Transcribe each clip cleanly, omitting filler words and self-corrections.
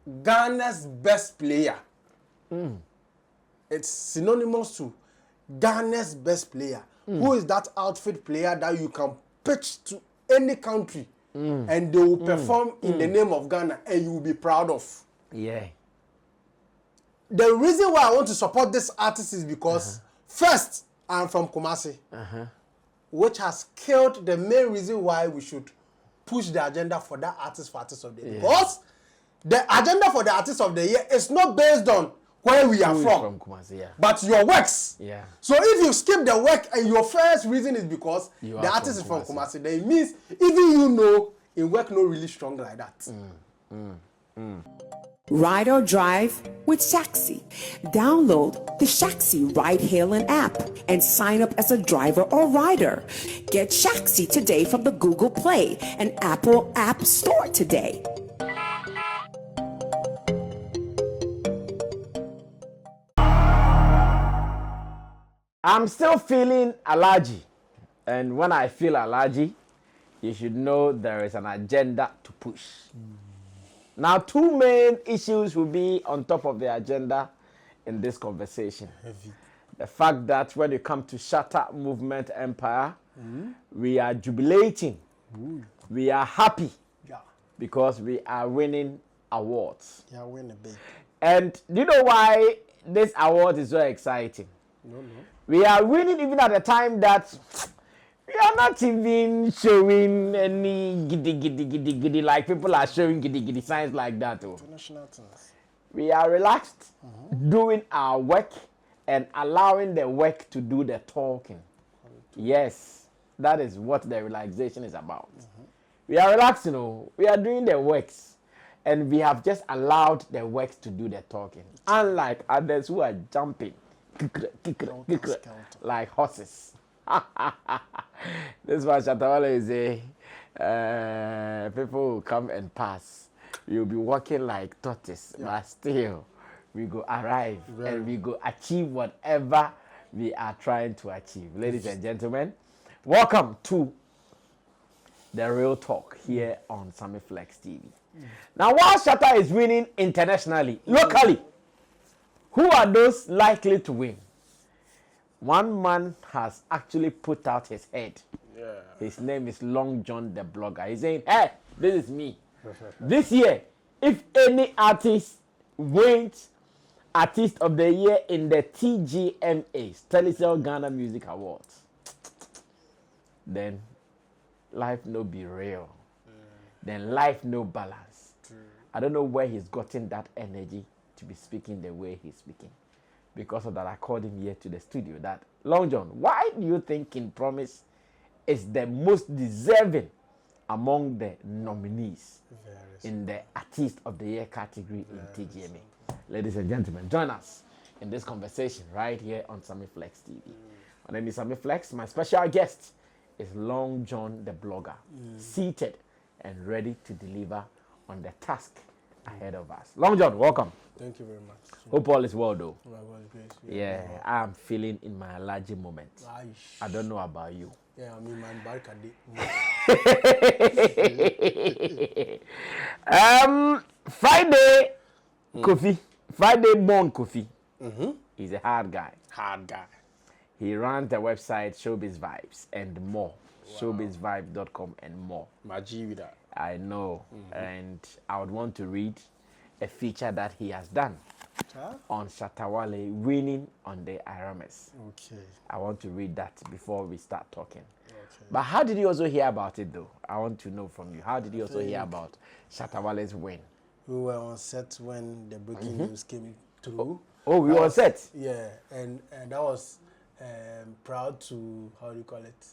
Ghana's best player. It's synonymous to Ghana's best player. Who is that outfit player that you can pitch to any country and they will perform in the name of Ghana and you will be proud of? Yeah. The reason why I want to support this artist is because first, I'm from Kumasi, which has killed the main reason why we should push the agenda for that artist of the year. Because the agenda for the artist of the year is not based on where we are from Kumasi, but your works. Yeah. So if you skip the work and your first reason is because the artist is from Kumasi, then it means even you know in work not really strong like that. Ride or drive with Shaxi. Download the Shaxi ride-hailing app and sign up as a driver or rider. Get Shaxi today from the Google Play and Apple App Store today. I'm still feeling allergy. And when I feel allergy, you should know there is an agenda to push. Now, two main issues will be on top of the agenda in this conversation. The fact that when it comes to Shatta Movement Empire, we are jubilating. We are happy because we are winning awards. Yeah, winning big. And do you know why this award is so exciting? No. We are winning even at a time that we are not even showing any giddy like people are showing giddy signs like that. International things. We are relaxed, doing our work and allowing the work to do the talking. Yes, that is what the relaxation is about. We are relaxed, you know. We are doing the works and we have just allowed the works to do the talking. Unlike others who are jumping like horses. This is what Shatta Wale is saying. People will come and pass. You'll be walking like tortoise, but still we go arrive and we go achieve whatever we are trying to achieve. Ladies and gentlemen, welcome to the Real Talk here on Sammy Flex TV. Now, while Shatta is winning internationally, locally, who are those likely to win? One man has actually put out his head. His name is Long John the Blogger. He's saying, hey, this is me. This year, if any artist wins Artist of the Year in the TGMAs, Telecel Ghana Music Awards, then life no be real. Then life no balance. I don't know where he's gotten that energy to be speaking the way he's speaking. Because of that, I called him here to the studio. That, Long John, why do you think King Promise is the most deserving among the nominees in the Artist of the Year category in TGMA? Ladies and gentlemen, join us in this conversation right here on Sammy Flex TV. My name is Sammy Flex. My special guest is Long John the Blogger, seated and ready to deliver on the task ahead of us. Long John, welcome. Thank you very much. Hope all is well though. Great. Yeah, I'm feeling in my allergy moment. I don't know about you. Yeah, I mean, man, Friday, Kofi. Friday born Kofi. He's a hard guy. He runs the website Showbiz Vibes and more. Showbizvibe.com and more. I know. And I would want to read a feature that he has done on Shatta Wale winning on the IRAWMA. Okay. I want to read that before we start talking. Okay. But how did you also hear about it though? I want to know from you. How did you also hear about Shatta Wale's win? We were on set when the breaking news came through. Oh, we were on set? Yeah, and that was proud to, how do you call it?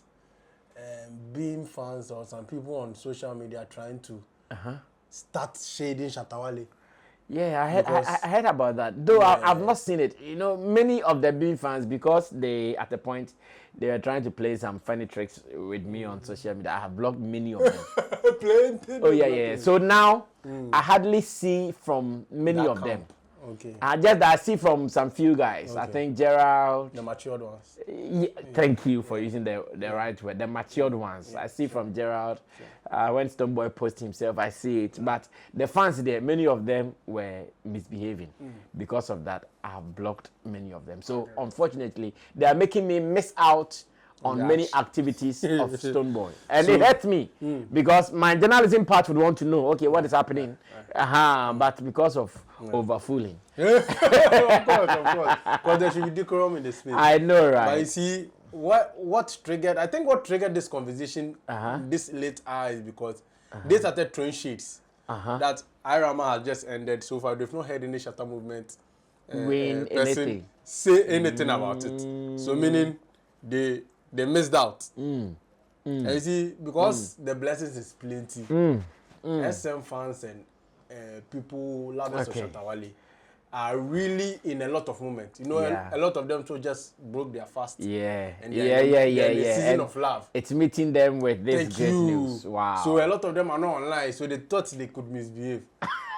Being fans or some people on social media trying to start shading Shatta Wale. Yeah, I heard about that. Though I've not seen it. You know, many of the Bean fans, because they, at the point, they were trying to play some funny tricks with me on social media. I have blocked many of them. Oh, yeah. So now, I hardly see from many of them. Okay. Just that I see from some few guys. Okay. I think Gerald. The matured ones. Yeah, thank you for using the right word. The matured ones. I see from Gerald. When Stonebwoy posts himself, I see it. But the fans there, many of them were misbehaving. Because of that, I have blocked many of them. So unfortunately, they are making me miss out on many activities of Stonebwoy. And it hurt me because my journalism part would want to know, okay, what is happening? But because of overfooling. Of course. Because there should be decorum in the space. I know, right? But you see, what triggered, I think what triggered this conversation this late hour is because they started throwing shades that IRAWMA has just ended so far. They've not heard any Shatta movement person say anything about it. So meaning they missed out. And you see, because the blessings is plenty, SM fans and people lovers of Shatta Wale are really in a lot of moments. You know, a lot of them too just broke their fast. Yeah. And the season of love. It's meeting them with this great news. Wow. So a lot of them are not online, so they thought they could misbehave.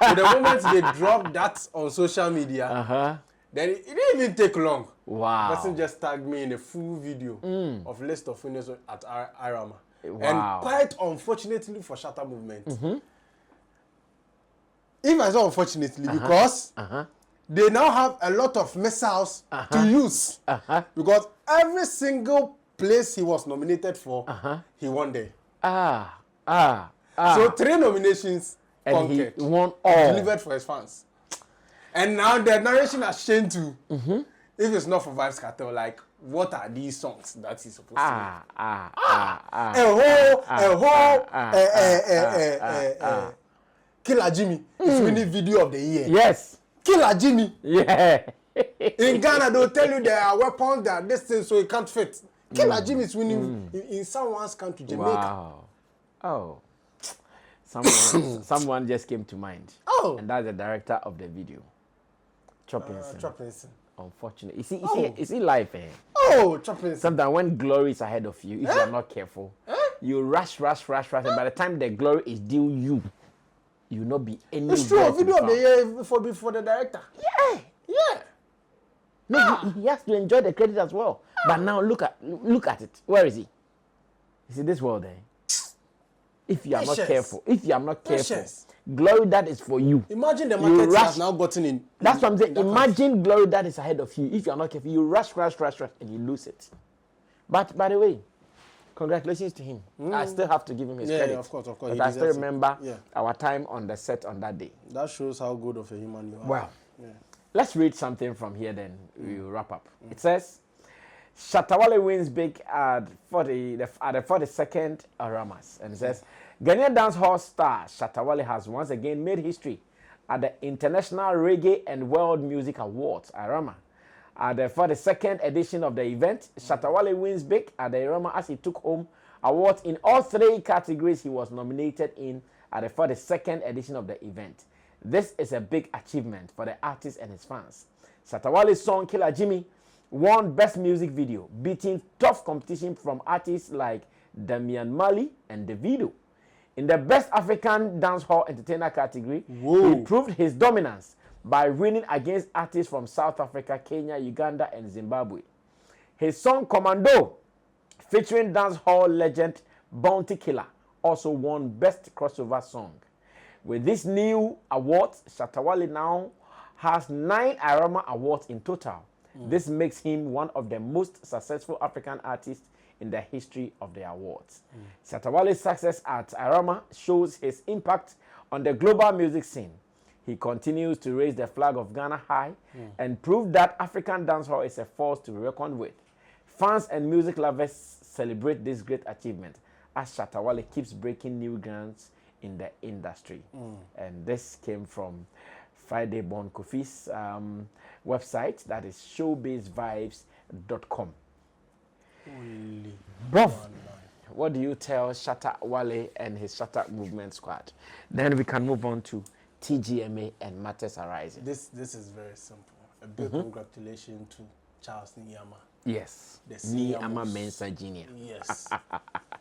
So the moment they dropped that on social media, then it didn't even take long. Wow. Person just tagged me in a full video of list of winners at IRAWMA. Wow. And quite unfortunately for Shatta movement, if I say unfortunately, because they now have a lot of missiles to use. Because every single place he was nominated for, he won there. So 3 nominations and conquered. He won all. Delivered for his fans. And now the narration has changed to, if it's not for Vibes Cartel, like, what are these songs that he's supposed to make? Killer Jimmy is winning video of the year. Yes. Killer Jimmy. Yeah. In Ghana, they'll tell you there are weapons that this thing, so it can't fit. Killer Jimmy is winning in someone's country, Jamaica. Wow. Oh. Someone just came to mind. Oh. And that's the director of the video. Choppinson. Unfortunately. You see life, eh? Oh, Choppinson. Sometimes when glory is ahead of you, if you are not careful, you rush, and by the time the glory is due you, you will not be any. It's true. Video of the year for the director. Yeah. No, he has to enjoy the credit as well. But now look at it. Where is he? You see this world, eh? If you are not careful, glory that is for you. Imagine the market has now gotten in. That's what I'm saying. Imagine glory that is ahead of you. If you are not careful, you rush, and you lose it. But by the way, congratulations to him. I still have to give him his credit. Yeah, of course. But I still remember our time on the set on that day. That shows how good of a human you are. Well, let's read something from here, then we'll wrap up. It says, Shatta Wale wins big at the 42nd IRAWMAs. And it says, Ghanaian dancehall star Shatta Wale has once again made history at the International Reggae and World Music Awards, IRAWMA. At the 42nd edition of the event, Shatta Wale wins big at the IRAWMA as he took home awards in all 3 categories he was nominated in at the 42nd edition of the event. This is a big achievement for the artist and his fans. Shatta Wale's song Killer Jimmy won Best Music Video, beating tough competition from artists like Damian Marley and Davido. In the Best African Dancehall Entertainer category, he proved his dominance by winning against artists from South Africa, Kenya, Uganda, and Zimbabwe. His song Commando, featuring dancehall legend Bounty Killer, also won Best Crossover Song. With this new awards, Shatta Wale now has 9 IRAWMA awards in total. This makes him one of the most successful African artists in the history of the awards. Shatta Wale's success at IRAWMA shows his impact on the global music scene. He continues to raise the flag of Ghana high and prove that African dancehall is a force to be reckoned with. Fans and music lovers celebrate this great achievement as Shatta Wale keeps breaking new grounds in the industry. And this came from Friday Born Kofi's website, that is showbizvibes.com. Bro, what do you tell Shatta Wale and his Shatta Movement Squad? Then we can move on to TGMA and matters arising. This is very simple. A big congratulations to Charles Nyama. Yes, Nyama Mensah Jr. Yes,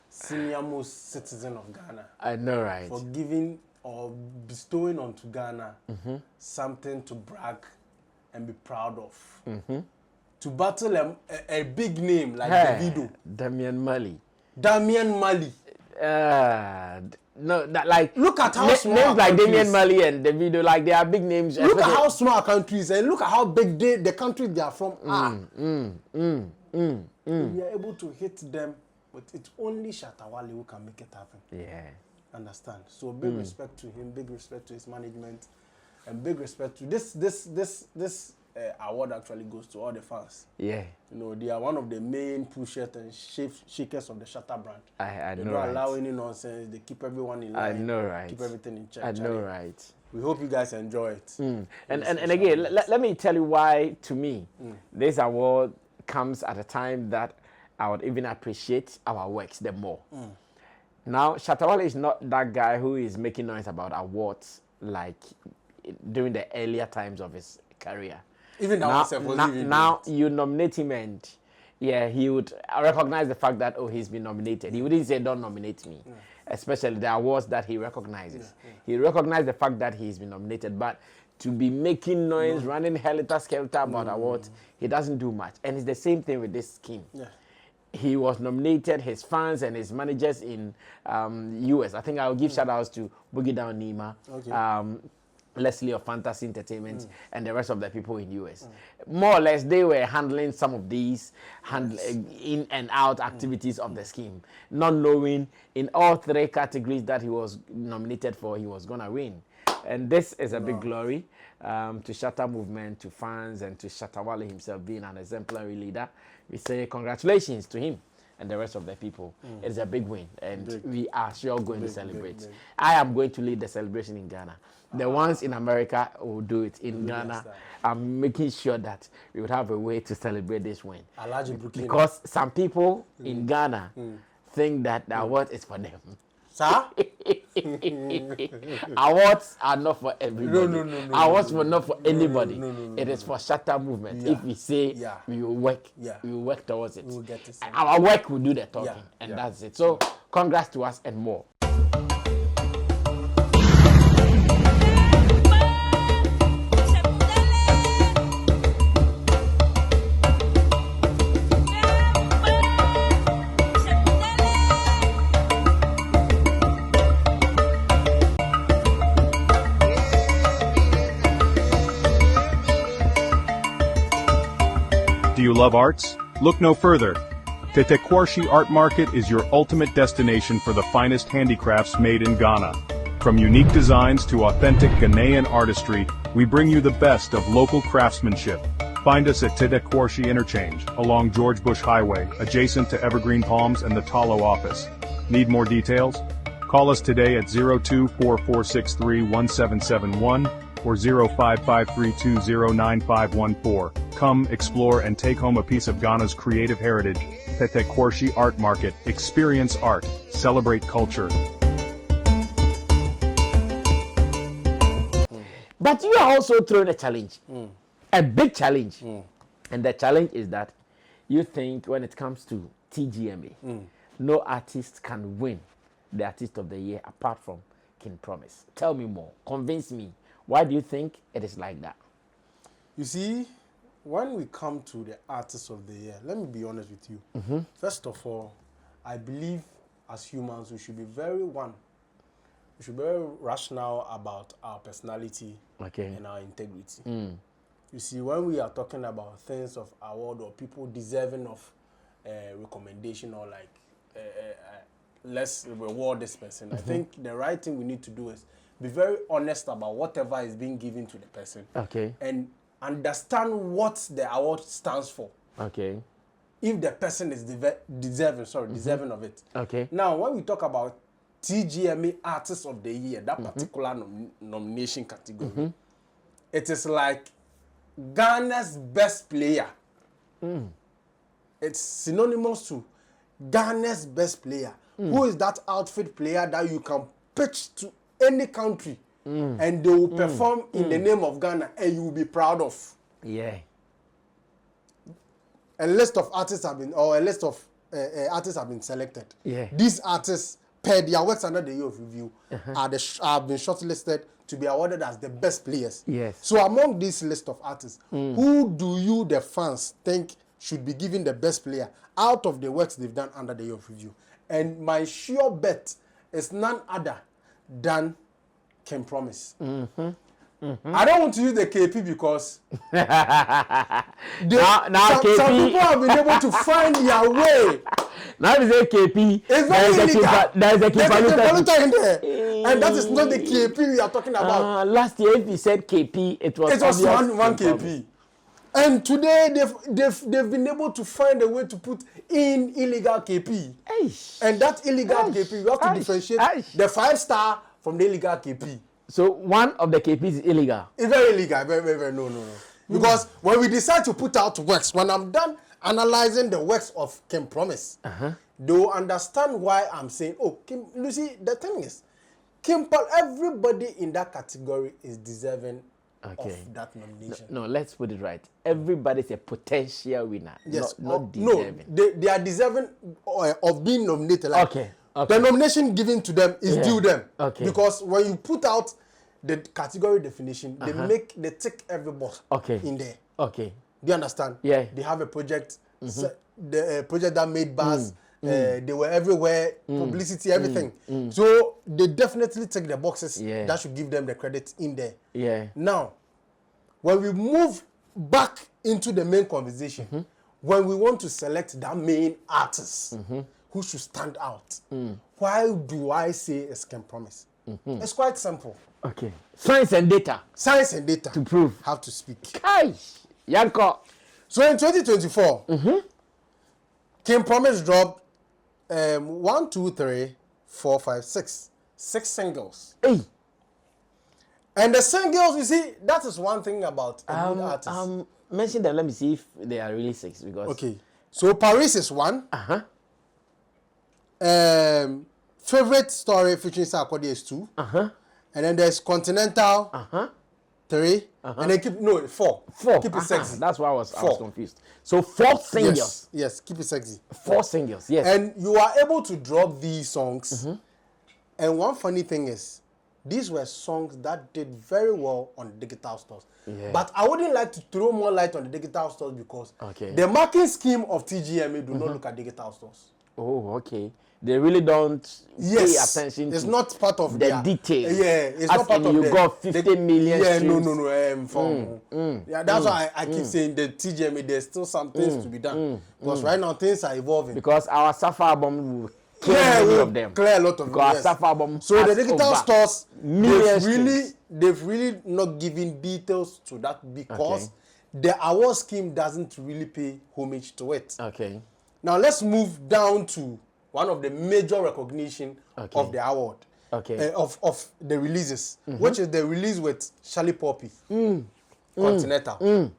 senior most citizen of Ghana. I know, right? For giving or bestowing onto Ghana something to brag and be proud of. To battle a big name like Davido. Damian Marley. No, that like look at how small names like countries. Damian Marley and Davido, like they are big names. Look at how small countries and look at how big the countries they are from are. We are able to hit them, but it's only Shatta Wale who can make it happen. Yeah. Understand? So big respect to him, big respect to his management, and big respect to this award actually goes to all the fans. Yeah. You know, they are one of the main pushers and shakers of the Shatta brand. I they know, don't right? allow any nonsense. They keep everyone in line. I know, right? Keep everything in check. I know, right? We hope you guys enjoy it. And again, let me tell you why, to me, this award comes at a time that I would even appreciate our works the more. Now, Shatta Wale is not that guy who is making noise about awards like during the earlier times of his career. Even now you nominate him and he would recognize the fact that, oh, he's been nominated. He wouldn't say, don't nominate me, especially the awards that he recognizes. He recognized the fact that he's been nominated, but to be making noise, running helter-skelter about awards, he doesn't do much. And it's the same thing with this scheme. He was nominated, his fans and his managers in US. I think I'll give shout-outs to Boogie Down Nima, Leslie of Fantasy Entertainment, and the rest of the people in US. More or less, they were handling some of these in and out activities of the scheme, not knowing in all three categories that he was nominated for, he was going to win. And this is a big glory to Shatta movement, to fans, and to Shatta Wale himself being an exemplary leader. We say congratulations to him and the rest of the people. It is a big win, and we are sure going to celebrate. I am going to lead the celebration in Ghana. The ones in America will do it in Ghana. I'm making sure that we would have a way to celebrate this win. Because some people in Ghana think that the award is for them. Sir? Awards are not for everybody. No. Awards were not for anybody. It is for Shatta movement. If we say we will work, we will work towards it. We'll get it. Our work will do the talking, and that's it. So, congrats to us and more. Do you love arts? Look no further. Tetekwarshi Art Market is your ultimate destination for the finest handicrafts made in Ghana. From unique designs to authentic Ghanaian artistry, we bring you the best of local craftsmanship. Find us at Tetekwarshi Interchange, along George Bush Highway, adjacent to Evergreen Palms and the Talo office. Need more details? Call us today at 0244631771 or 0553209514. Come, explore, and take home a piece of Ghana's creative heritage. Tetekwarshi Art Market. Experience art. Celebrate culture. But you are also throwing a challenge. A big challenge. And the challenge is that you think when it comes to TGMA, no artist can win the Artist of the Year apart from King Promise. Tell me more. Convince me. Why do you think it is like that? You see, when we come to the Artist of the Year, let me be honest with you. First of all, I believe as humans we should be very rational about our personality and our integrity. You see, when we are talking about things of award or people deserving of recommendation or like let's reward this person, I think the right thing we need to do is be very honest about whatever is being given to the person. And understand what the award stands for. If the person is deserving of it. Now, when we talk about TGMA Artist of the Year, that particular nomination category, it is like Ghana's best player. It's synonymous to Ghana's best player. Who is that outfit player that you can pitch to any country and they will perform in the name of Ghana and you will be proud of? A list of artists have been, or a list of artists have been selected. These artists, per their works under the year of review, have been shortlisted to be awarded as the best players. Yes. So among this list of artists, who do you, the fans, think should be given the best player out of the works they've done under the year of review? And my sure bet is none other than King Promise. I don't want to use the KP because some people have been able to find their way. Now is a KP. It's very illegal. There's a KP in there. And that is not the KP we are talking about. Last year, if you said KP, it was one KP. And today, they've been able to find a way to put in illegal KP. And that illegal KP, we have to differentiate the 5-star from the illegal KP. So one of the KPs is illegal. It's very illegal. Very, no. Because when we decide to put out works, when I'm done analyzing the works of King Promise, they will understand why I'm saying, oh, Lucy, the thing is, King Paul, everybody in that category is deserving of that nomination. No, let's put it right. Everybody's a potential winner. Yes. Not deserving. No, they are deserving of being nominated. Like, Okay. The nomination given to them is due them. Okay. Because when you put out the category definition, they tick every box in there. Okay. Do you understand? Yeah. They have a project, the project that made buzz. They were everywhere, publicity, everything. So they definitely tick the boxes. That should give them the credit in there. Yeah. Now, when we move back into the main conversation, when we want to select that main artist who should stand out, why do I say it's King Promise? It's quite simple. Okay. Science and data. Science and data to prove have to speak. Kai, Yanko. So in 2024, King Promise dropped 1, 2, 3, 4, 5, 6 singles. Hey. And the singles, you see, that is one thing about a good artist. Mention them. Let me see if they are really 6 because. Okay. So Paris is 1. Favorite Story featuring Sarkodie is 2. And then there's Continental 3. And then 4. Keep it sexy. That's why I was confused. So 4 singles. Yes, keep it sexy. 4 singles. Yes. And you are able to drop these songs. And one funny thing is, these were songs that did very well on the digital stores. But I wouldn't like to throw more light on the digital stores because the marking scheme of TGMA do not look at digital stores. Oh, okay. They really don't pay attention. It's not part of the details. Yeah, it's not part of you got 50 million streams. No. That's why I keep saying the TGMA, there's still some things to be done. Because right now things are evolving. Because our Safa album will clear many of them. Clear a lot of them. Because Safa album so the digital stores, they've really not given details to that because the award scheme doesn't really pay homage to it. Okay. Now let's move down to one of the major recognition of the award, of the releases, which is the release with Charlie Poppy, Continental.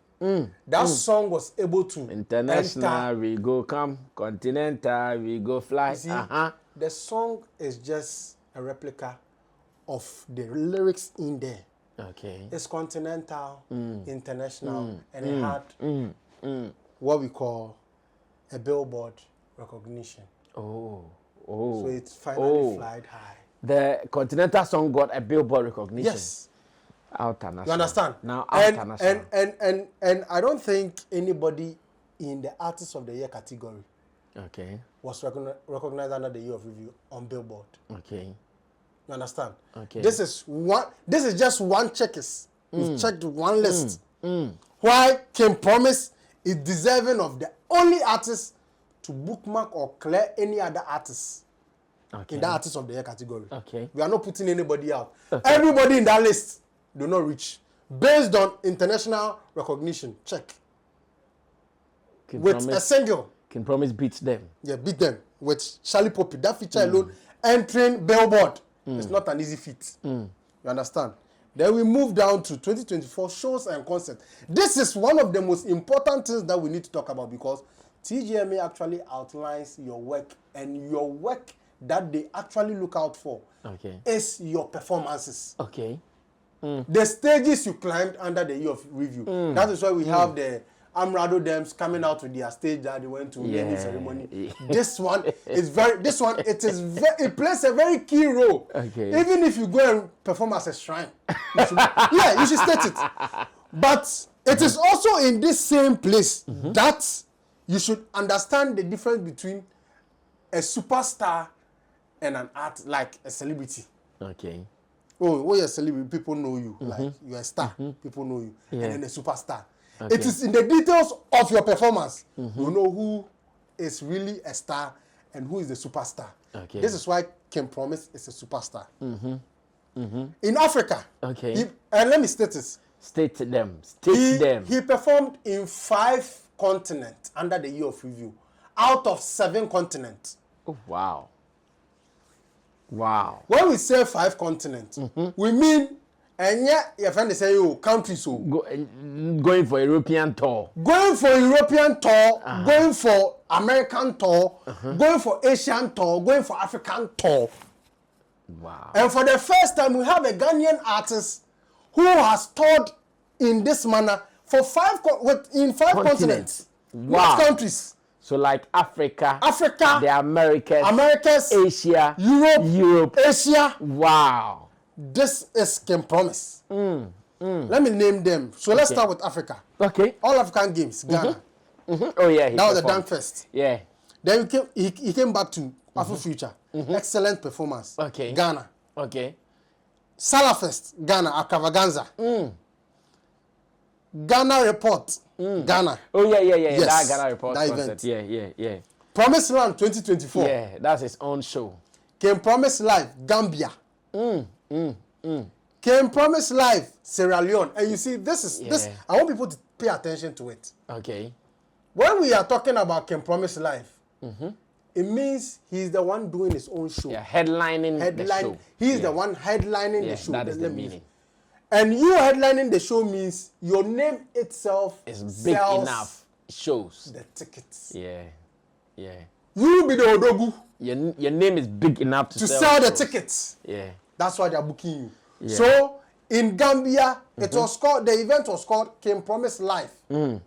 That song was able to international, we go come, continental, we go fly. You see, the song is just a replica of the lyrics in there. Okay. It's continental, international, and it had what we call a Billboard recognition. So it's finally flied high. The Continental song got a Billboard recognition. Yes. International. You understand? Now international. And I don't think anybody in the Artist of the Year category was recognized under the Year of Review on Billboard. Okay. You understand? Okay. This is just one checkers. We've checked one list. Why King Promise is deserving of the only artist to bookmark or clear any other artists in the Artist of the Year category. We are not putting anybody out. Everybody in that list do not reach. Based on international recognition, check. With a single. King Promise beats them. Yeah, beat them. With Charlie Poppy, that feature alone, entering Billboard. It's not an easy feat. You understand? Then we move down to 2024 shows and concerts. This is one of the most important things that we need to talk about because TGMA actually outlines your work, and your work that they actually look out for is your performances. The stages you climbed under the Year of Review. That is why we have the Amrado Dems coming out to their stage that they went to naming ceremony. This one is it plays a very key role. Okay. Even if you go and perform as a shrine, you should state it. But it is also in this same place that you should understand the difference between a superstar and an art, like a celebrity. Okay. Oh, when you're a celebrity, people know you. Like you're a star, people know you. And then a superstar. Okay. It is in the details of your performance. You know who is really a star and who is the superstar. Okay. This is why King Promise is a superstar. In Africa, and let me state this. State them. He performed in 5 continents under the year of review, out of 7 continents. Oh, wow. Wow. When we say 5 continents, we mean, and yet your friend is saying, countries. So going for European tour. Going for European tour, going for American tour, going for Asian tour, going for African tour. Wow. And for the first time, we have a Ghanaian artist who has toured in this manner for 5 continents. Wow. What countries? So like Africa, the Americas, Asia, Europe, Asia. Wow. This is King Promise. Let me name them. So let's start with Africa. Okay. All African Games, Ghana. Oh yeah. That was the Dunk Fest. Yeah. Then he came back to Afro Future. Excellent performance. Okay. Ghana. Okay. Salah Fest, Ghana, Akavaganza. Ghana Report, Ghana. Oh yeah. Yes, That Ghana Report that concert. event. Yeah. Promise Land 2024. Yeah, that's his own show. Came Promise Live, Gambia. Came Promise Live, Sierra Leone. And you see, this. I want people to pay attention to it. Okay. When we are talking about Came Promise Live, it means he's the one doing his own show. Yeah, headlining the show. He's the one headlining the show. That is the meaning. And you headlining the show means your name itself is big enough. Shows the tickets. Yeah. You be the Odogu. Your name is big enough to sell the tickets. Yeah. That's why they're booking you. Yeah. So in Gambia, the event was called King Promise Live. In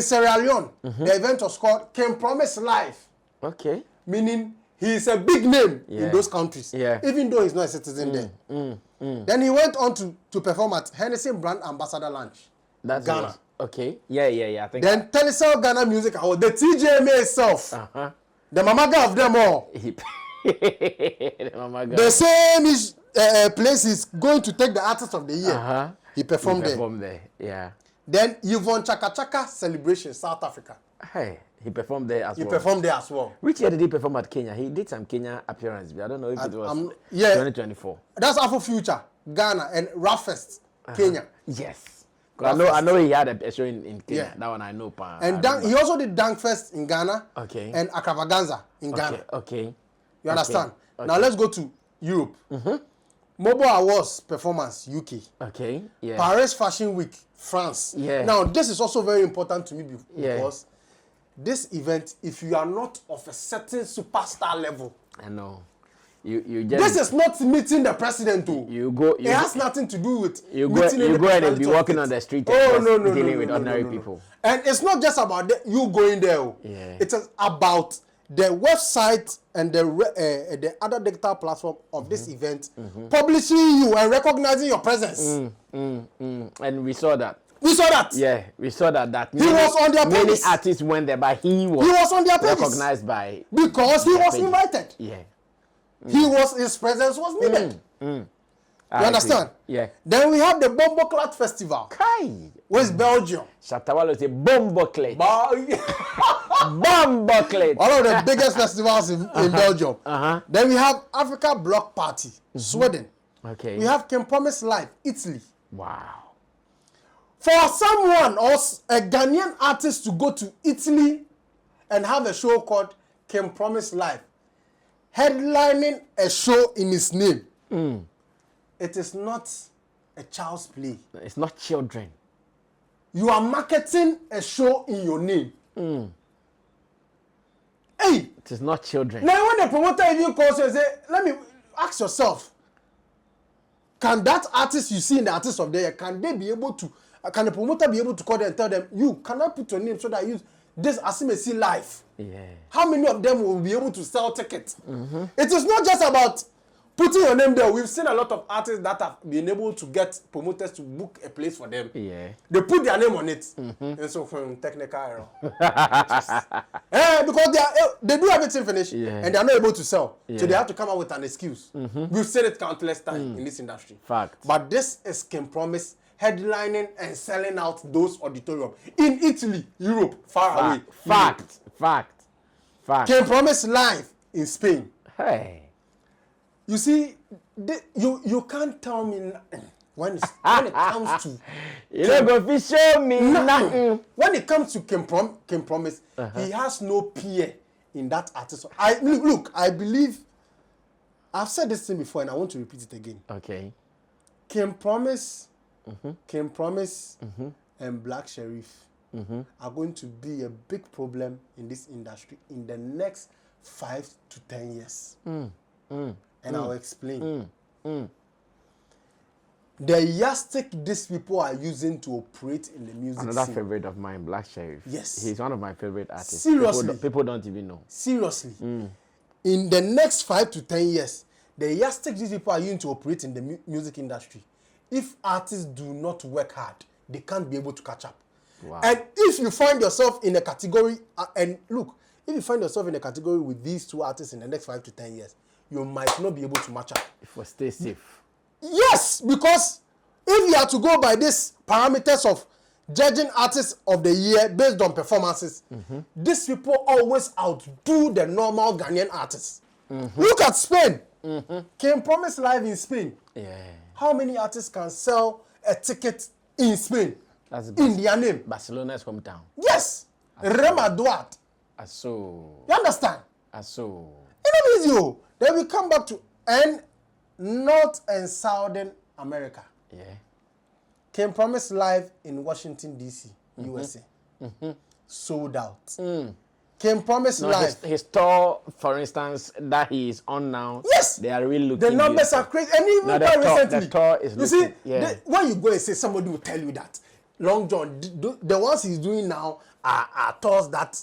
Sierra Leone, the event was called King Promise Live. Okay. Meaning he's a big name in those countries. Yeah. Even though he's not a citizen there. Then he went on to perform at Hennessy Brand Ambassador Lounge. That's Ghana. Nice. Okay. Yeah. I think. Then Telecel Ghana Music Award, the TJMA itself. The mamaga of them all. The mamaga. The same place is going to take the artist of the year. He performed there. Yeah. Then Yvonne Chaka Chaka Celebration, South Africa. Hey, he performed there as well. He performed there as well. Which year did he perform at Kenya? He did some Kenya appearance. I don't know if it was 2024. That's Afro Future, Ghana, and Roughest, Kenya. Yes. I know he had a show in Kenya. Yeah. That one I know. And he also did Dunk Fest in Ghana. Okay. And Akavaganza in Ghana. Okay. You understand? Okay. Now let's go to Europe. Mobile Awards performance, UK. Okay. Yeah. Paris Fashion Week, France. Yeah. Now this is also very important to me because this event, if you are not of a certain superstar level, I know. You just, this is not meeting the president too. It has nothing to do with you go and be walking on the street and dealing with ordinary people. And it's not just about you going there. Yeah. It is about the website and the other digital platform of this event publishing you and recognizing your presence. And we saw that. Yeah, we saw that. He was on their page. Many artists went there, but he was on their page. Recognized by because he was invited. Yeah. His presence was needed. You understand? Yeah. Then we have the Bomboclat Festival. Where's Belgium? Shatta Wale is a Bomboclat. Bomboclat. One of the biggest festivals in Belgium. Then we have Africa Block Party, Sweden. Okay. We have King Promise Live, Italy. Wow. For someone or a Ghanaian artist to go to Italy and have a show called King Promise Live, headlining a show in his name, it is not a child's play. It's not children. You are marketing a show in your name. Hey! It is not children. Now when the promoter even calls you and say, let me ask yourself, can that artist you see in the artist of the year, can they be able to can the promoter be able to call them and tell them, you cannot put your name so that you this Asimesi live? Yeah. How many of them will be able to sell tickets? It is not just about putting your name there. We've seen a lot of artists that have been able to get promoters to book a place for them. Yeah. They put their name on it. And so from technical error. Because they do everything finished and they are not able to sell. So they have to come up with an excuse. We've seen it countless times in this industry. Fact. But this is Kim Promise headlining and selling out those auditoriums in Italy, Europe, far away. Fact. Kim Promise live in Spain. Hey. You see, you can't tell me when it comes to you don't go fi show me nothing. When it comes to Kim Promise, he has no peer in that artist. I believe I've said this thing before and I want to repeat it again. Okay. Kim Promise, and Black Sheriff are going to be a big problem in this industry in the next 5 to 10 years. And I'll explain. The yardstick these people are using to operate in the music Another scene. favorite of mine, Black Sheriff. Yes. He's one of my favorite artists. Seriously. People don't even know. Seriously. In the next 5 to 10 years, the yardstick these people are using to operate in the music industry, if artists do not work hard, they can't be able to catch up. Wow. And if you find yourself in a category, if you find yourself in a category with these two artists in the next 5 to 10 years, you might not be able to match up. If we stay safe. Yes, because if you are to go by these parameters of judging artists of the year based on performances, these people always outdo the normal Ghanaian artists. Look at Spain. Kim Promise live in Spain. Yeah. How many artists can sell a ticket in Spain? That's in their name. Barcelona's hometown. Yes. Rema Duarte. So. You understand? So. You know, then we come back to North and Southern America. Yeah. Kim Promise live in Washington, D.C., USA. Sold out. Kim Promise live. His tour, for instance, that he is on now. Yes. They are really looking. The numbers are crazy. And even quite recently. The tour is you see, when you go and say, somebody will tell you that. Long John, the ones he's doing now are tours that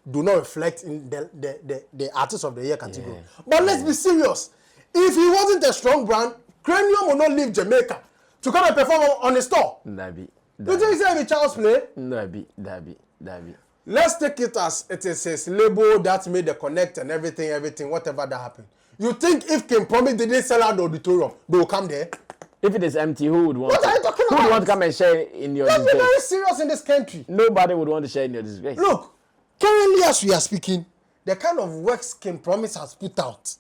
do not reflect in the artist of the year category. Yeah. But let's be serious. If he wasn't a strong brand, Cranium will not leave Jamaica to come and perform on the store. Dabi. You think it's a child's play? Dabi. Let's take it as it is his label that made the connect and everything, whatever that happened. You think if Kim Promise didn't sell out the auditorium, they will come there? If it is empty, who would want? What are you talking about? Who would want to come and share in your Let's disgrace? be very serious in this country. Nobody would want to share in your disgrace. Look, currently as we are speaking, the kind of works Kim Promise has put out,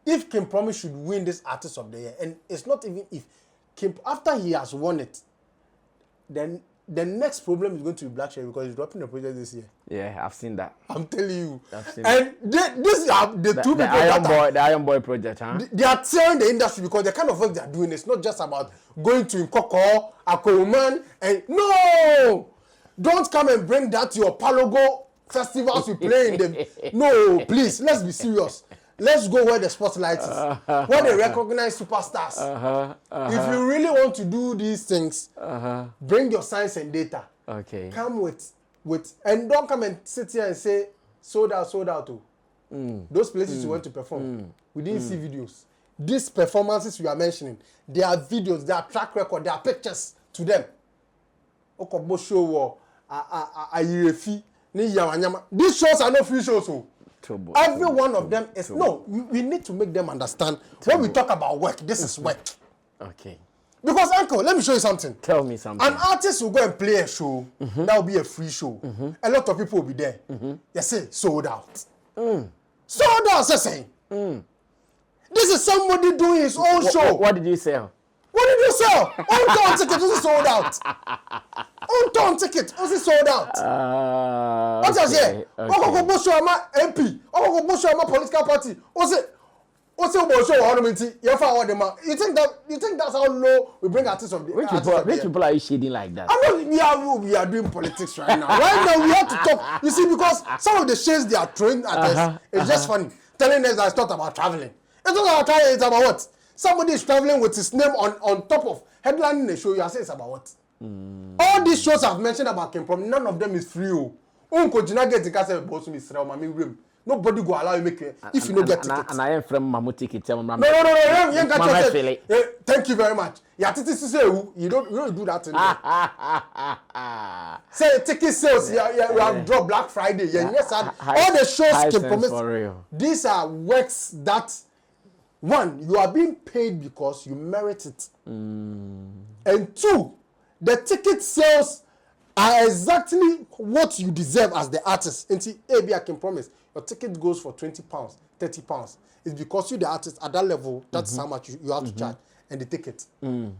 if Kim Promise should win this artist of the year, and it's not even if Kim, after he has won it, then the next problem is going to be Black Sheriff because he's dropping the project this year. Yeah, I've seen that. I'm telling you. I've seen and these are the two people the Iron Boy project, huh? They are tearing the industry because the kind of work they are doing is not just about going to Nkoko, Akoroman, and no! Don't come and bring that to your Palogo festivals you play in the... No, please, let's be serious. Let's go where the spotlight is, where they recognize superstars. If you really want to do these things, bring your science and data. Okay. Come with, and don't come and sit here and say, sold out. Those places you went to perform, we didn't see videos. These performances you are mentioning, they are videos, they are track record, they are pictures to them. Okobo show Ayirefi, these shows are not free shows. Every one of them is we need to make them understand when we talk about work, this is work. Okay. Because uncle, let me show you something. Tell me something. An artist will go and play a show, that will be a free show. A lot of people will be there. They say sold out. Sold out, saying. This is somebody doing his own show. What did you sell? What did you sell? On-town ticket was sold out. On-town ticket was sold out. What I say? Oko go show ama MP. Oko go show ama political party. You think that's how low we bring artists of the Which people are you shading like that? We are doing politics right now. Right now we have to talk. You see, because some of the shades they are throwing at us, it's just funny. Telling us that it's not about traveling. It's not about traveling, it's about what? Somebody is traveling with his name on top of headlining the show. You are saying it's about what? All these shows I've mentioned about King Promise, none of them is free. Unko Jina get tickets and boss me Israel, mami room. Nobody go allow you make it if you don't get tickets. And I am from Mamu ticket. No. Thank you very much. Yeah, you don't do that. Say ticket sales. We have dropped Black Friday. Yes, all the shows King Promise. These are works that one, you are being paid because you merit it, and two, the ticket sales are exactly what you deserve as the artist. Until I can promise your ticket goes for £20, £30. It's because you the artist at that level. That's how much you have to charge and the ticket. And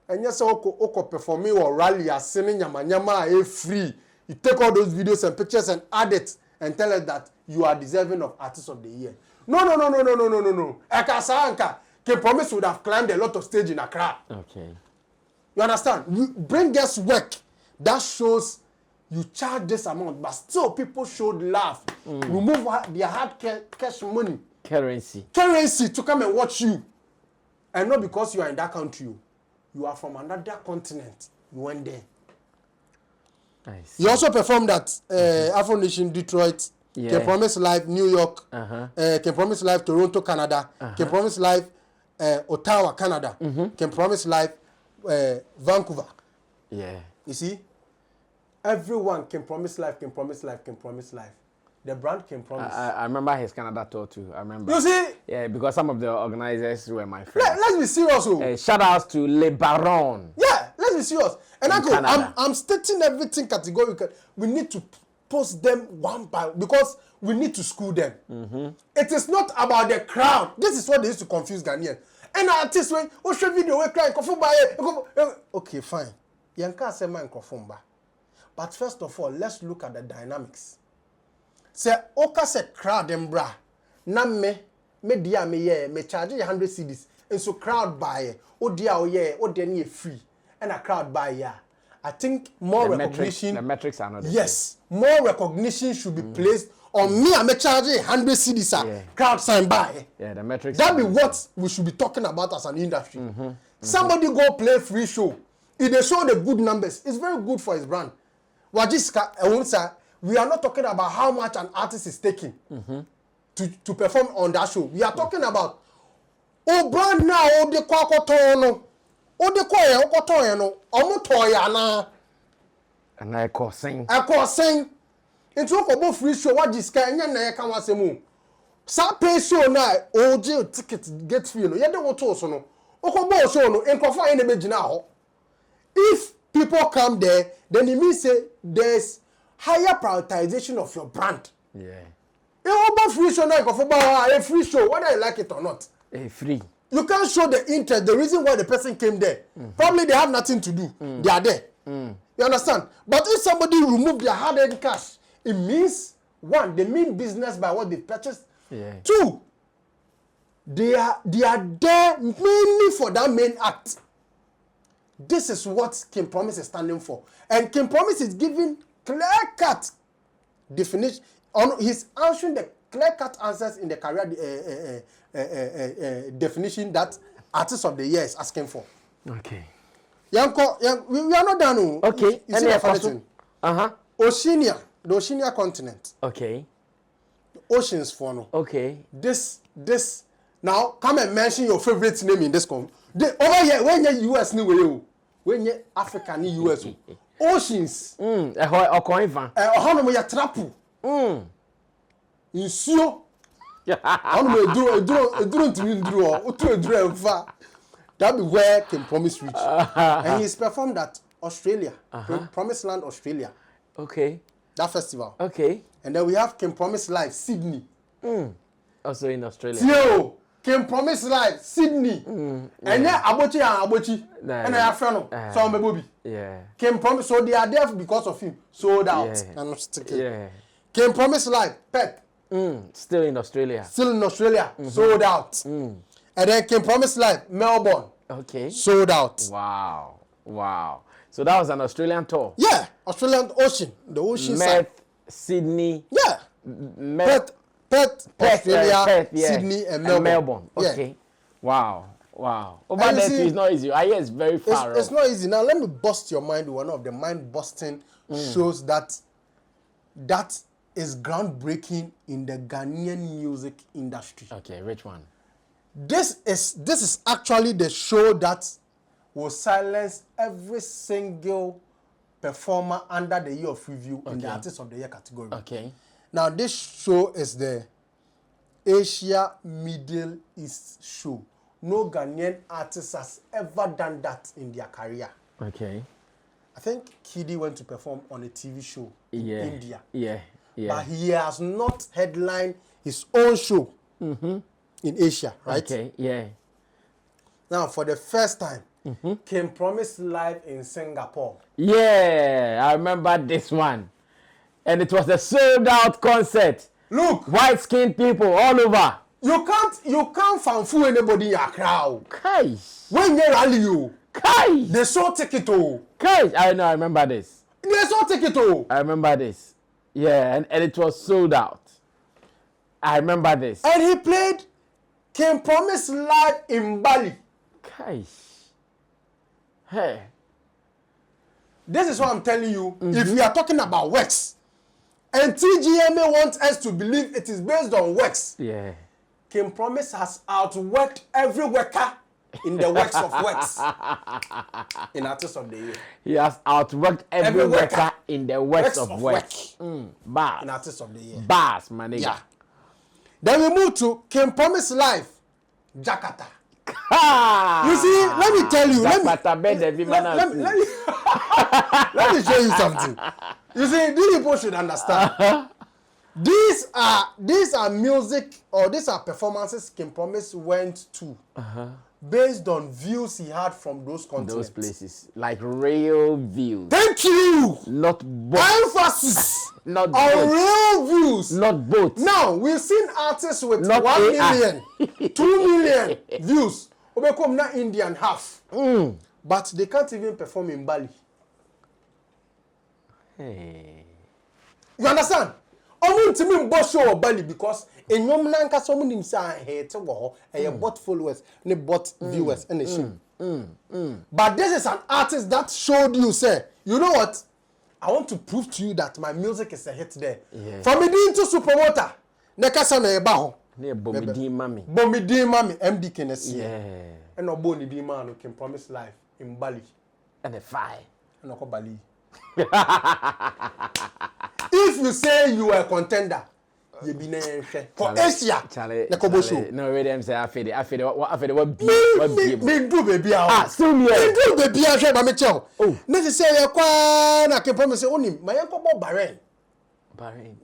yes, oko performing or rally or singing nyama free. You take all those videos and pictures and add it and tell us that you are deserving of Artist of the Year. No. Eka King Promise would have climbed a lot of stage in Accra. Okay. You understand? You bring us work that shows you charge this amount, but still people showed love. Remove their hard cash money. Currency To come and watch you. And not because you are in that country. You are from another continent. You went there. I see. You also performed at Afro Nation Detroit, King Promise Live New York, King Promise Live Toronto, Canada, King Promise Live Ottawa, Canada, King Promise Live Vancouver. Yeah. You see? Everyone can promise life. The brand can promise. I remember his Canada tour too. I remember. You see? Yeah, because some of the organizers were my friends. Let's be serious. Shout outs to Le Baron. Yeah, let's be serious. And I'm stating everything categorically. We need to post them one by one because we need to school them. It is not about the crowd. This is what they used to confuse Ghanaians. And artists when show video we cry okay, fine. Yanka say man kofumba. But first of all, let's look at the dynamics. Say, oka se crowd embra. Na me dia me ye, me charge 100 cedis. And so crowd buy, o dia o ye, o dia free. And a crowd buy ya. I think more recognition. The metrics are not the yes, more recognition should be placed on me. I'm charging 100 cedis. Crowd sign buy. Yeah, the metrics. That be what we should be talking about as an industry. Somebody go play free show. If they show the good numbers, it's very good for his brand. We are not talking about how much an artist is taking to perform on that show. We are talking about brand now, the kwakotono, the kwakotono, omutoyana. And I call sing. Into a free show, what this guy, and then can was a move. Sa pay show now, jail tickets get free. You don't want to no. Okobo show no, and confer in the now. If people come there, then it means there's higher prioritization of your brand. Yeah. You free show now, a free show, whether you like it or not. Free. You can't show the interest, the reason why the person came there. Probably they have nothing to do. They are there. You understand? But if somebody remove their hard-earned cash, it means, one, they mean business by what they purchased. Yeah. Two, they are there mainly for that main act. This is what King Promise is standing for. And King Promise is giving clear-cut definition. He's answering the clear-cut answers in the career definition that Artist of the Year is asking for. Okay. We are not done. Okay. You see the funny thing? Oceania, the Oceania continent. Okay. The oceans for no. Okay. This. Now, come and mention your favorite name in this over here, when you US new way, when you Africa ni US. Oceans. A coin van. How ya trapu. Insio. How that be where King Promise reach. And he's performed at Australia. Promise Land, Australia. Okay. That festival. Okay. And then we have King Promise Live, Sydney. Also in Australia. Yo, King Promise Live, Sydney. And then Abochi. And I have friend. So I'm a Bobby. Yeah. King Promise, so they are there because of him. Sold out. Yeah. And Yeah. King Promise Live, Pet. Still in Australia. Sold out. And then King Promise Live, Melbourne. Okay. Sold out. Wow. So that was an Australian tour. Yeah, Australian Ocean, the ocean side. Sydney. Yeah. Perth, Australia, Perth, yeah. Sydney, and Melbourne. Okay. Yeah. Wow. Wow. Over there too, it's not easy. I hear it's very far. It's not easy. Now let me bust your mind with one of the mind-busting shows that is groundbreaking in the Ghanaian music industry. Okay, which one? This is actually the show that will silence every single performer under the year of review in the Artist of the Year category. Okay. Now this show is the Asia Middle East show. No Ghanaian artist has ever done that in their career. Okay. I think Kidi went to perform on a TV show in India. Yeah. But he has not headlined his own show in Asia, right? Okay, yeah. Now, for the first time, King Promise live in Singapore. Yeah, I remember this one. And it was a sold-out concert. Look, white-skinned people all over. You can't fanfu anybody in your crowd. Kai. When they rally you, Kai. They saw take it. Kai. I remember this. They saw take it. I remember this. Yeah, and it was sold out. I remember this. And he played King Promise live in Bali. Kai. Hey. This is what I'm telling you. If we are talking about works, and TGMA wants us to believe it is based on works. Yeah. King Promise has outworked every worker in the works of works in Artist of the Year. He has outworked every worker in the works of works. Bars. In Artist of the Year. Bars, my nigga. Yeah. Then we move to King Promise Live, Jakarta. You see, let me tell you. Let me show you something. You see, these people should understand. These are music, or these are performances King Promise went to based on views he had from those continents. Those places, like real views. Thank you. Not boats. Emphasis Not on boats. real views. Not boats. Now we've seen artists with Not 1 AI. million, 2 million views. Obekom na Indian half, but they can't even perform in Bali. Hey. You understand? Omu ntimi mbo show Bali because enyom na nka so mu nim say hate wo ho e bot followers ne bot viewers and shame. But this is an artist that showed you say, you know what? I want to prove to you that my music is a hit there. Yeah. From me into supermotor, ne kasa na eba ho. Ne Bomidi Mami. Bomidi Mami MD Kennedy. Yeah. And no boni di man King Promise live in Bali. And a fire. And no Bali. If you say you are a contender, you be for Asia. No, ready, I'm saying I feel what me do baby still me. Me do baby I share my child. Oh, necessary you kwa na King Promise onim. My yanko bo Bahrain. Bahrain.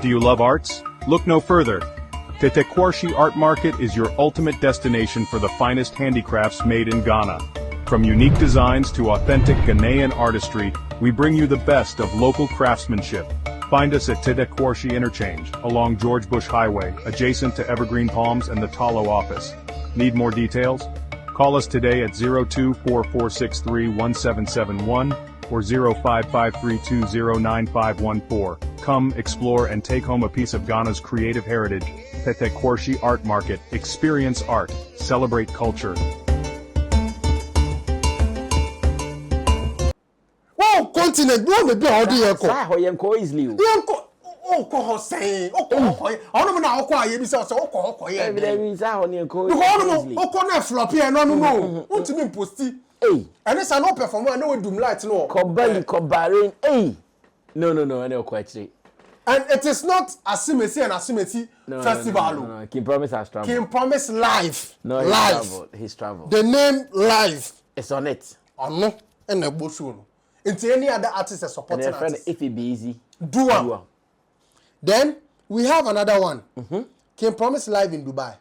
Do you love arts? Look no further. Tetekwarshi Art Market is your ultimate destination for the finest handicrafts made in Ghana. From unique designs to authentic Ghanaian artistry, we bring you the best of local craftsmanship. Find us at Tetekwarshi Interchange, along George Bush Highway, adjacent to Evergreen Palms and the Talo office. Need more details? Call us today at 0244631771 or 0553209514. Come, explore, and take home a piece of Ghana's creative heritage. Tetekwarshi Art Market. Experience art. Celebrate culture. Wow, continent. No me be how do you How you go easily? Yanko ko saying. I don't know now ko aye bi say ko ye. Evidence how you go easily. Ko na flop here no. Want to me posti. Hey. And it's an open performer no we doom light no. Bahrain. Hey. No, I know quite. And it is not Asimesi and Asimesi festival. No. King Promise has traveled. King Promise live. No, he's traveled. The name live. It's on it. No, and a bush. Into any other artist is supporting and artist. If it be easy, do one. Then we have another one. King Promise live in Dubai.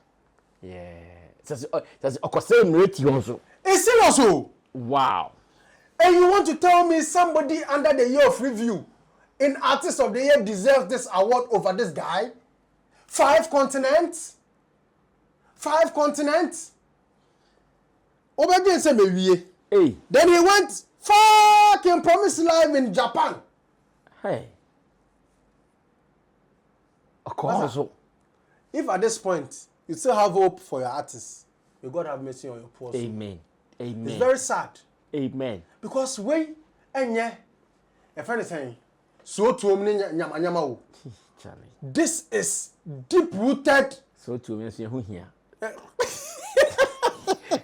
Yeah. That's the same rate also. It's still also. Wow. And you want to tell me somebody under the year of review in Artist of the Year deserves this award over this guy? 5 continents? 5 continents? Obadiah said, Hey. Then he went fucking promise live in Japan. Hey. Also. If at this point you still have hope for your artists, may God have mercy on your poor soul. Amen. Amen. It's very sad. Amen. Because we enye a friend is saying so to nyama nyama o. This is deep rooted. So to me who here.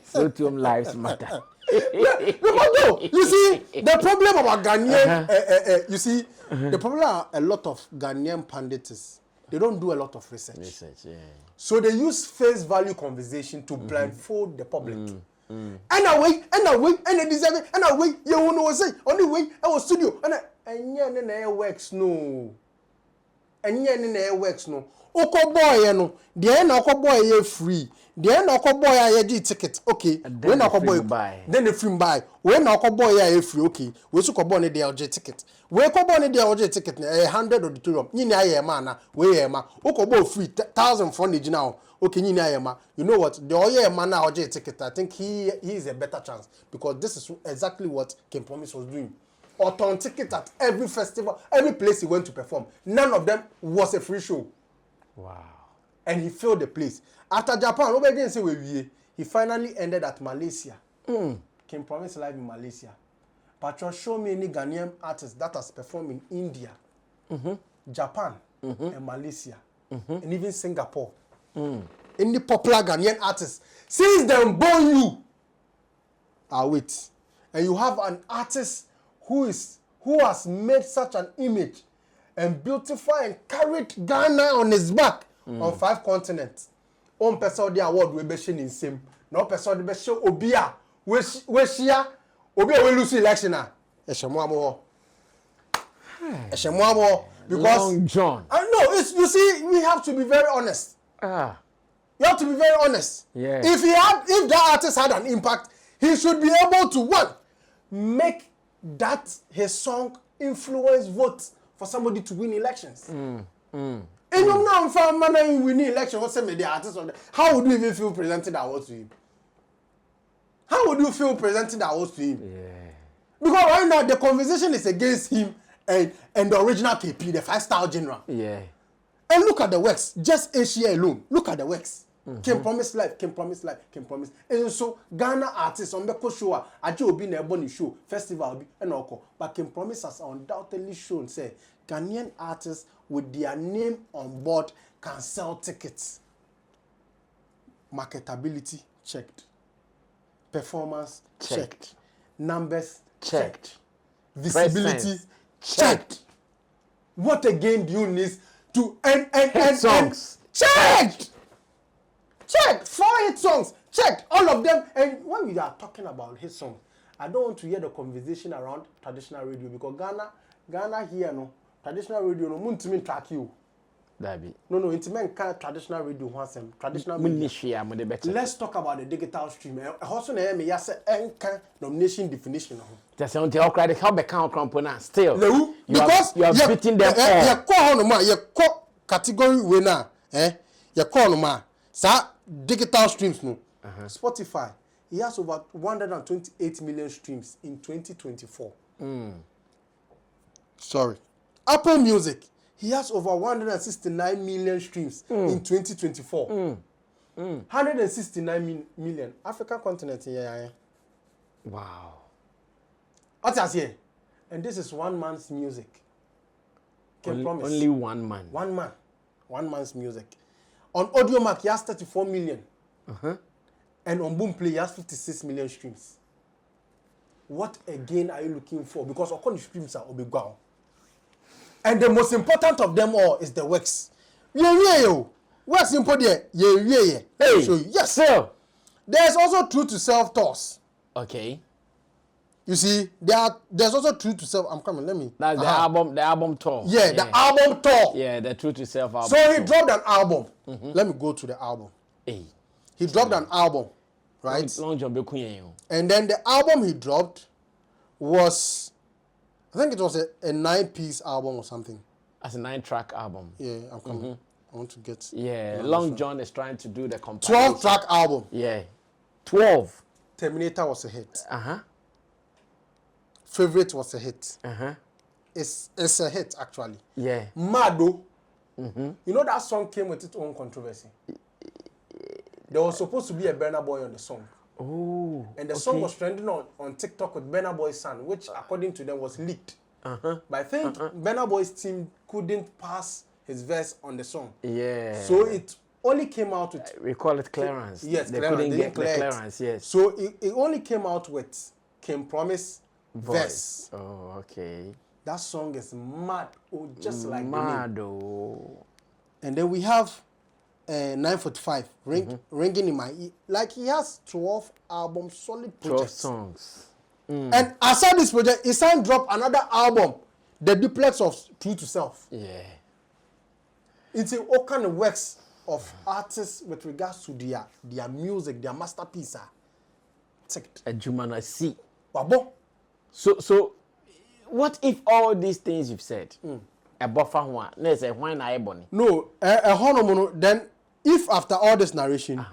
So to lives matter. No, you see the problem about Ghanaian you see the problem are a lot of Ghanaian pundits. They don't do a lot of research. Yeah. So they use face value conversation to blindfold the public. And away, and they deserve it, and away, you want to say, only way, our studio, and yen air works no. And yen air works no. Oko boy, no, the end oko boy, you're free. The end oko boy, I ticket, okay. When oko boy buy, then the free buy. When oko boy, I free, okay. We took a bonnet the LJ ticket. We ko bonnet the LJ ticket, 100 auditorium. Nina mana, we ma. Oko boy free 1,000 frontage now. Okay, you know what? The Oye man now ticket. I think he is a better chance because this is exactly what King Promise was doing. Autumn ticket at every festival, every place he went to perform. None of them was a free show. Wow. And he filled the place. After Japan, nobody didn't say we. He finally ended at Malaysia. King Promise live in Malaysia. Patron, show me any Ghanaian artist that has performed in India, Japan, and Malaysia, and even Singapore. Any popular Ghanaian artist since them born you A.O.T.Y, and you have an artist who has made such an image and beautified and carried Ghana on his back on 5 continents. On person the award we be in same no person be show obia we share obia we lose election na ehemo because Long John. I know it's you see we have to be very honest. You have to be very honest. Yeah. If that artist had an impact, he should be able to make that his song influence votes for somebody to win elections. And you know, if win election, what's the artist? How would you even feel presenting that award to him? How would you feel presenting that award to him? Yeah. Because right now the conversation is against him and the original KP, the 5-star general. Yeah. And look at the works, just Asia alone. Look at the works. Can promise life, can promise life, can promise. And so Ghana artists on the show, Aji will be in a bonny show, festival be and all. But can promise has undoubtedly shown say Ghanaian artists with their name on board can sell tickets. Marketability checked. Performance checked. Numbers checked. Visibility checked. What again do you need to and songs checked? Check 4 hit songs. Check all of them. And when we are talking about hit songs, I don't want to hear the conversation around traditional radio because Ghana here no traditional radio no muntimin track you. Dabi. No, intimen can't traditional radio once traditional media. Let's talk about the digital stream. Also na me ya say enka nomination definition. Just on the credit how be count component still. Because you are beating them all. You call no ma, you call category winner, you call no ma. Sa digital streams no. Spotify, he has over 128 million streams in 2024. Sorry. Apple Music, he has over 169 million streams in 2024. 169 million. African continent, yeah. Wow. What I say? And this is one man's music. Can promise. Only one man. One man's music. On AudioMac, he has 34 million. And on Boomplay, he has 56 million streams. What again are you looking for? Because all the streams are obegwao. And the most important of them all is the works. Works simple there. Hey, so yes. So, there's also True to Self tours. Okay. You see, there's also True to Self. I'm coming. Let me. That's the album tour. Yeah, the album tour. Yeah, the True to Self album. So he dropped an album. Let me go to the album. Hey. He dropped an album, right? Long John Bekuyen. And then the album he dropped was, I think it was a 9-piece album or something. As a 9-track album. Yeah, I'm coming. I want to get. Yeah, Long John is trying to do the compilation. 12-track album. Yeah, 12. Terminator was a hit. Uh-huh. Favorite was a hit. Uh-huh. It's a hit actually. Yeah. Mado. You know that song came with its own controversy. There was supposed to be a Burna Boy on the song. Oh. And the song was trending on TikTok with Burna Boy's son, which according to them was leaked. But I think Burna Boy's team couldn't pass his verse on the song. Yeah. So it only came out with... We call it clearance. Yes, they clearance. couldn't They get didn't the clear it. clearance, yes. So it only came out with Kim Promise verse. Oh, okay. That song is mad, just like the name. Mad, oh. And then we have 945, Ringing in My Ear. Like he has 12 albums, solid 12 projects. songs. And aside this project, he signed drop another album, The Duplex of True to Self. Yeah. It's all kind of works of artists with regards to their music, their masterpiece. Ticked. A Jumanasi. Wabo. So, what if all these things you've said, a buffer one, let's say, why not ebony? No, then if after all this narration,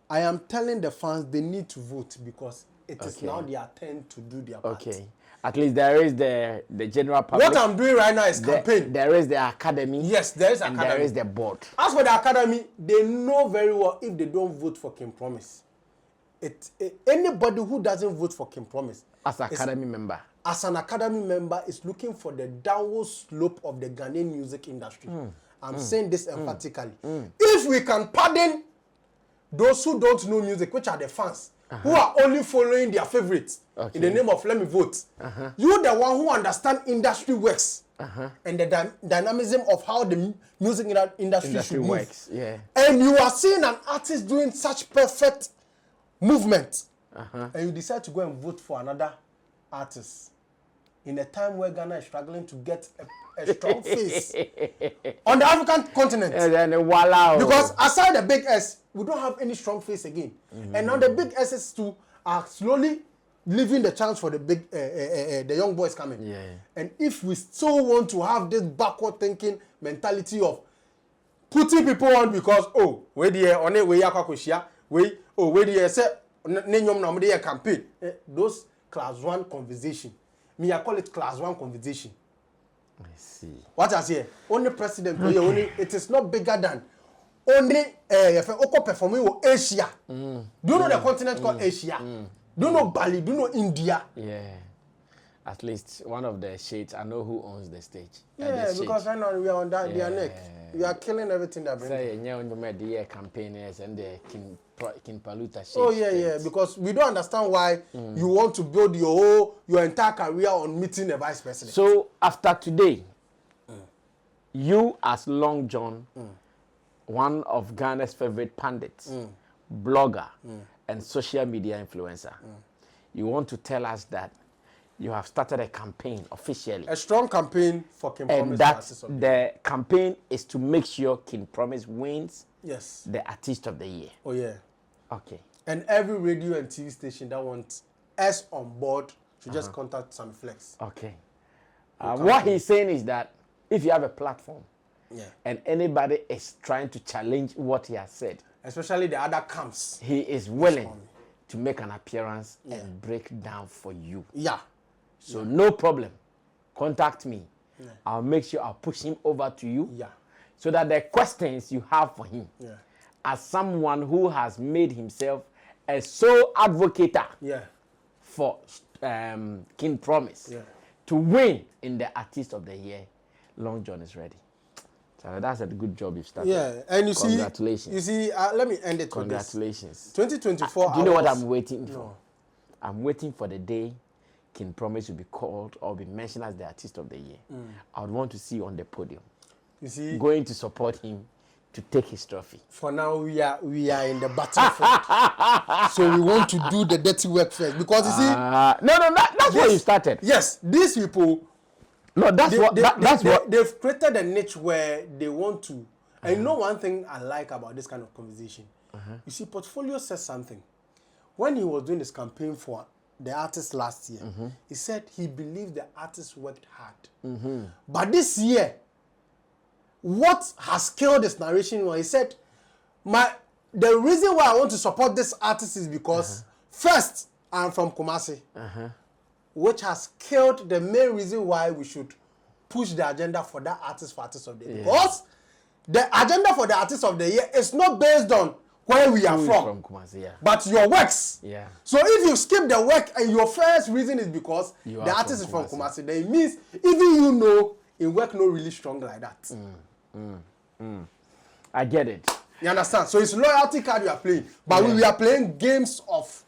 I am telling the fans they need to vote because it is now their turn to do their part. Okay. At least there is the general public. What I'm doing right now is campaign. There is the academy. Yes, there is and academy. there is the board. As for the academy, they know very well if they don't vote for Kim Promise. Anybody who doesn't vote for Kim Promise As an academy member. As an academy member is looking for the downward slope of the Ghanaian music industry. I'm saying this emphatically. If we can pardon those who don't know music, which are the fans, who are only following their favorites in the name of let me vote, you the one who understand industry works and the dynamism of how the music industry should works. move. Yeah. And you are seeing an artist doing such perfect movement, and you decide to go and vote for another artist in a time where Ghana is struggling to get a strong face on the African continent. Because aside the big S, we don't have any strong face again. And now the big S's too are slowly leaving the chance for the big, the young boys coming. Yeah. And if we still want to have this backward thinking mentality of putting people on because where the on it we where the say nenyom na mo campaign, those class 1 conversation. Me, I call it class 1 conversation. I see. What I say? Only president, only it is not bigger than only performing in Asia. Do you know the continent called Asia? Do you know Bali? Do you know India? Yeah. At least one of the shades, I know who owns the stage. Yeah, because right now we are on that their neck. We are killing everything that brings. Say, the campaigners and the King Paluta shades. Oh yeah, because we don't understand why you want to build your entire career on meeting the vice president. So after today, you as Long John, one of Ghana's favorite pundits, blogger, and social media influencer, you want to tell us that you have started a campaign officially. A strong campaign for King Promise. And that the campaign is to make sure King Promise wins the Artist of the Year. Oh yeah. Okay. And every radio and TV station that wants us on board should just contact Sammy Flex. Okay. What he's saying is that if you have a platform and anybody is trying to challenge what he has said, especially the other camps, he is willing to make an appearance and break down for you. Yeah. So no problem. Contact me. I'll make sure I'll push him over to you. Yeah. So that the questions you have for him, as someone who has made himself a sole advocate for King Promise to win in the Artist of the Year, Long John is ready. So that's a good job you've started. Yeah, and you congratulations. see, let me end it congratulations. with this. 2024. Do you know what I'm waiting for? I'm waiting for the day King Promise will be called or be mentioned as the Artist of the Year. I would want to see you on the podium. You see, going to support him to take his trophy. For now, we are in the battlefield, so we want to do the dirty work first because you see. That's where you started. Yes, these people. No, that's what they've created a niche where they want to. And you know one thing I like about this kind of conversation. You see, Portfolio says something. When he was doing this campaign for the artist last year, he said he believed the artist worked hard. But this year, what has killed this narration was he said, the reason why I want to support this artist is because first, I'm from Kumasi, which has killed the main reason why we should push the agenda for that artist for Artist of the Year. Because the agenda for the Artist of the Year is not based on where we are from Kumasi, but your works. Yeah. So if you skip the work and your first reason is because the artist is from Kumasi, then it means even you know in work not really strong like that. I get it. You understand? So it's loyalty card you are playing, but we are playing games of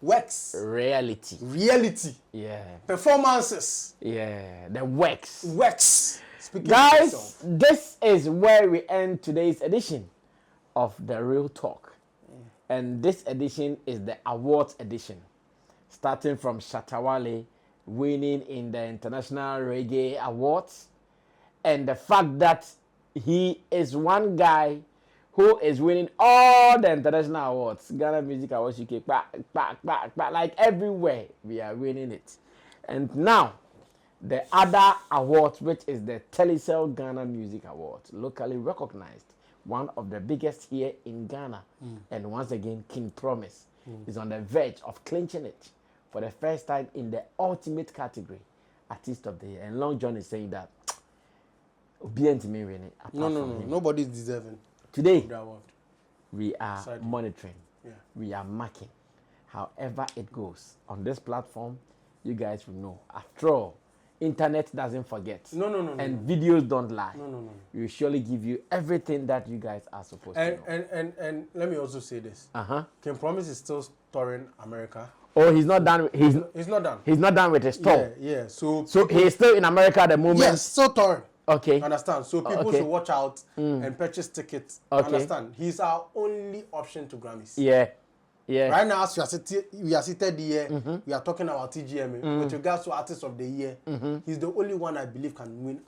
works, reality, performances, the works. Speaking guys, this is where we end today's edition of the Real Talk, and this edition is the awards edition, starting from Shatta Wale winning in the International Reggae Awards, and the fact that he is one guy who is winning all the international awards, Ghana Music Awards, UK, like everywhere we are winning it. And now, the other award, which is the Telecel Ghana Music Awards, locally recognized, one of the biggest here in Ghana. And once again, King Promise is on the verge of clinching it for the first time in the ultimate category, Artist of the Year. And Long John is saying that, no, nobody's deserving. Today, we are monitoring, we are marking. However it goes on this platform, you guys will know. After all, internet doesn't forget. And videos don't lie. We will surely give you everything that you guys are supposed to know. And let me also say this. King Promise is still touring America. Oh, he's not done. He's not done. He's not done with his tour. Yeah. So he's still in America at the moment. Yes, still touring. Okay. Understand? So people should watch out and purchase tickets. Understand? He's our only option to Grammys. Yeah. Right now, as we are seated here, we are talking about TGM. With regards to Artist of the Year, he's the only one I believe can win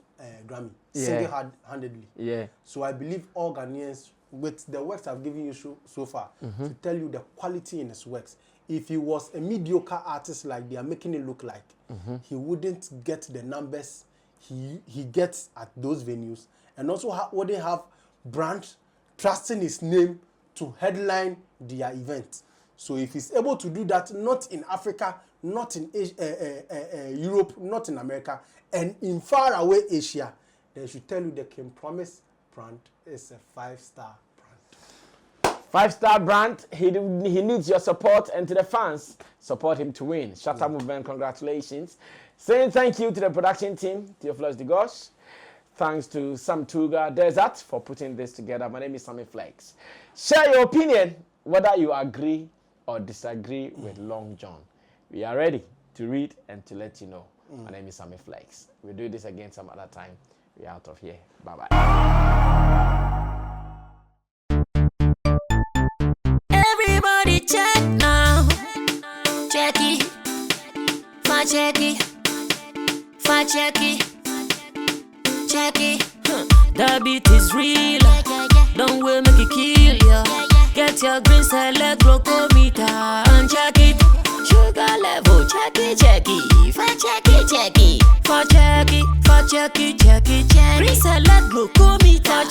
Grammy single-handedly. Yeah. So I believe all Ghanaians, with the works I've given you so far, to tell you the quality in his works. If he was a mediocre artist like they are making it look like, he wouldn't get the numbers he gets at those venues, and also wouldn't have brands trusting his name to headline their event. So if he's able to do that, not in Africa, not in Europe, not in America, and in far away Asia, then I should tell you the King Promise brand is a 5-star brand. 5-star brand. He needs your support, and to the fans, support him to win. Shatta Movement, congratulations. Saying thank you to the production team, Theophilus DeGosh. Thanks to Sam Tuga Desert for putting this together. My name is Sammy Flex. Share your opinion, whether you agree or disagree with Long John. We are ready to read and to let you know. My name is Sammy Flex. We'll do this again some other time. We're out of here. Bye-bye. Everybody check now. Check it. Fa check it. Fa check it. Check it. The beat is real. Don't wait, make it kill ya. Get your green select glucometer and check it. Sugar level, check it. Fa check it. Fa check it, check it. Green select glucometer.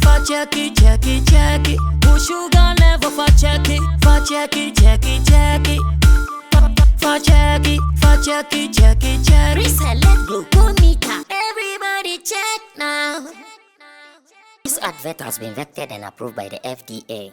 Fa check it. Put sugar level, fa check it. Fa check it. Reselect glucometer. Everybody check now. This advert has been vetted and approved by the FDA.